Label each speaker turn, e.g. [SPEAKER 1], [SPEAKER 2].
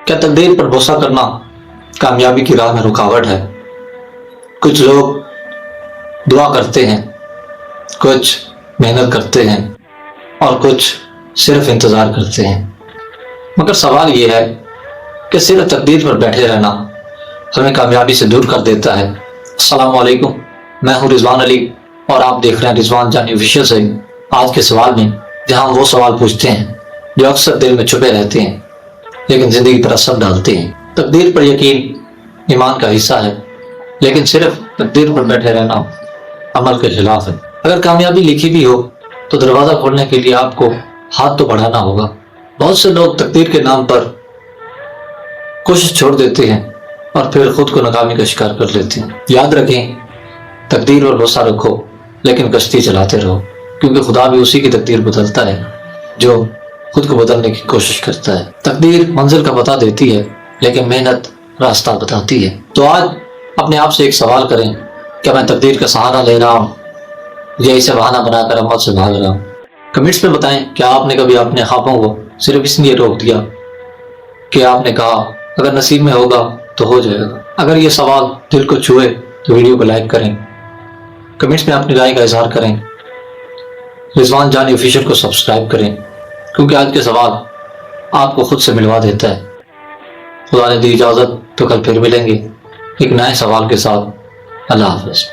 [SPEAKER 1] क्या तकदीर पर भरोसा करना कामयाबी की राह में रुकावट है? कुछ लोग दुआ करते हैं, कुछ मेहनत करते हैं और कुछ सिर्फ इंतज़ार करते हैं। मगर सवाल ये है कि सिर्फ तकदीर पर बैठे रहना हमें कामयाबी से दूर कर देता है। अस्सलाम वालेकुम, मैं हूँ रिजवान अली और आप देख रहे हैं रिजवान जानी ऑफिशियल से। आज के सवाल में जहाँ हम वो सवाल पूछते हैं जो अक्सर दिल में छुपे रहते हैं लेकिन जिंदगी पर असर डालते हैं। तकदीर पर यकीन ईमान का हिस्सा है, लेकिन सिर्फ तकदीर पर बैठे रहना अमल के खिलाफ है। अगर कामयाबी लिखी भी हो तो दरवाजा खोलने के लिए आपको हाथ तो बढ़ाना होगा। बहुत से लोग तकदीर के नाम पर कोशिश छोड़ देते हैं और फिर खुद को नाकामी का शिकार कर लेते हैं। याद रखें, तकदीर पर भरोसा रखो लेकिन कश्ती चलाते रहो, क्योंकि खुदा भी उसी की तकदीर बदलता है जो खुद को बदलने की कोशिश करता है। तकदीर मंजिल का पता देती है लेकिन मेहनत रास्ता बताती है। तो आज अपने आप से एक सवाल करें, क्या मैं तकदीर का सहारा ले रहा हूँ या इसे बहाना बनाकर अमल से भाग रहा हूँ? कमेंट्स में बताएं, क्या आपने कभी अपने ख्वाबों को सिर्फ इसलिए रोक दिया कि आपने कहा अगर नसीब में होगा तो हो जाएगा? अगर ये सवाल दिल को छुए तो वीडियो को लाइक करें, कमेंट्स में अपनी राय का इजहार करें, रिजवान जानी ऑफिशियल को सब्सक्राइब करें, क्योंकि आज के सवाल आपको खुद से मिलवा देता है। खुदा ने दी इजाज़त तो कल फिर मिलेंगे एक नए सवाल के साथ। अल्लाह हाफ़िज़।